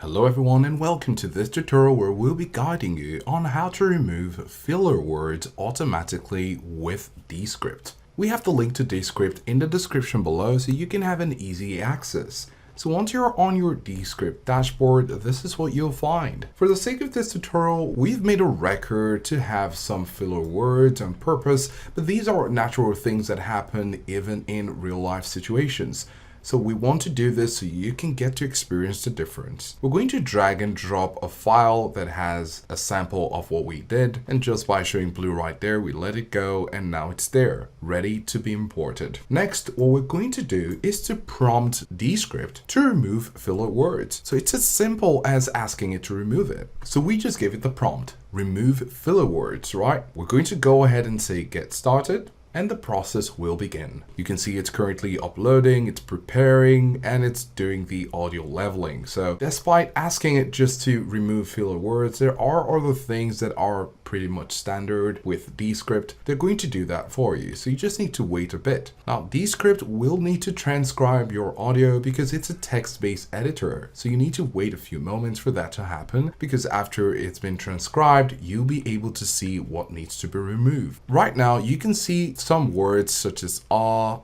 Hello everyone and welcome to this tutorial where we'll be guiding you on how to remove filler words automatically with Descript. We have the link to Descript in the description below so you can have an easy access. So once you're on your Descript dashboard, this is what you'll find. For the sake of this tutorial, we've made a record to have some filler words on purpose, but these are natural things that happen even in real life situations. So we want to do this so you can get to experience the difference. We're going to drag and drop a file that has a sample of what we did, and just by showing blue right there, we let it go and now it's there, ready to be imported. Next, what we're going to do is to prompt Descript to remove filler words. So it's as simple as asking it to remove it. So we just give it the prompt, remove filler words, right? We're going to go ahead and say get started, and the process will begin. You can see it's currently uploading, it's preparing, and it's doing the audio leveling. So despite asking it just to remove filler words, there are other things that are pretty much standard with Descript. They're going to do that for you. So you just need to wait a bit. Now, Descript will need to transcribe your audio because it's a text-based editor. So you need to wait a few moments for that to happen, because after it's been transcribed, you'll be able to see what needs to be removed. Right now, you can see some words such as of.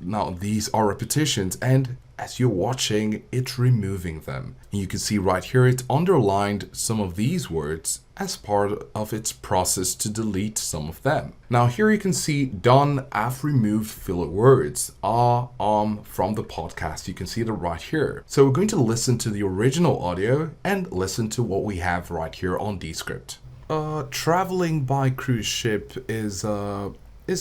Now these are repetitions, and as you're watching, it's removing them. And you can see right here, it's underlined some of these words as part of its process to delete some of them. Now here you can see done, I've removed filler words, from the podcast. You can see it right here. So we're going to listen to the original audio and listen to what we have right here on Descript. Traveling by cruise ship is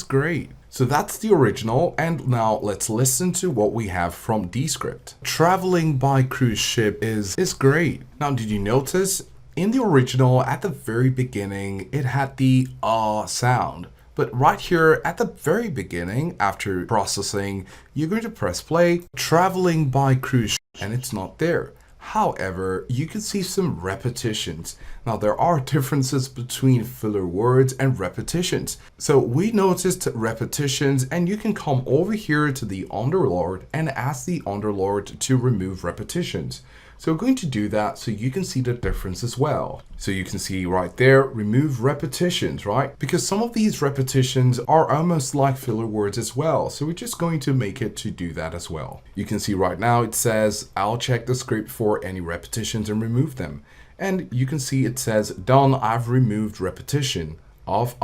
great. So that's the original, and now let's listen to what we have from Descript. Traveling by cruise ship is great. Now, did you notice in the original at the very beginning it had the sound, but right here at the very beginning, after processing, you're going to press play, traveling by cruise ship, and it's not there. However, you can see some repetitions. Now, there are differences between filler words and repetitions. So we noticed repetitions, and you can come over here to the Underlord and ask the Underlord to remove repetitions. So we're going to do that so you can see the difference as well. So you can see right there, remove repetitions, right? Because some of these repetitions are almost like filler words as well. So we're just going to make it to do that as well. You can see right now it says, I'll check the script for any repetitions and remove them. And you can see it says, done, I've removed repetition of,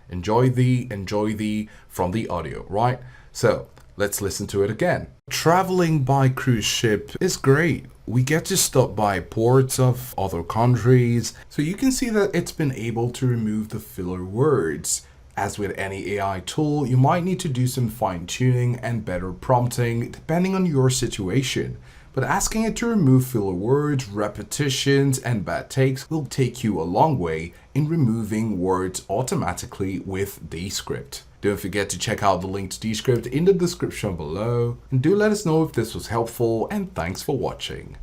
enjoy the from the audio, right? So let's listen to it again. Traveling by cruise ship is great. We get to stop by ports of other countries. So you can see that it's been able to remove the filler words. As with any AI tool, you might need to do some fine tuning and better prompting depending on your situation. But asking it to remove filler words, repetitions, and bad takes will take you a long way in removing words automatically with Descript. Don't forget to check out the link to Descript in the description below, and do let us know if this was helpful, and thanks for watching.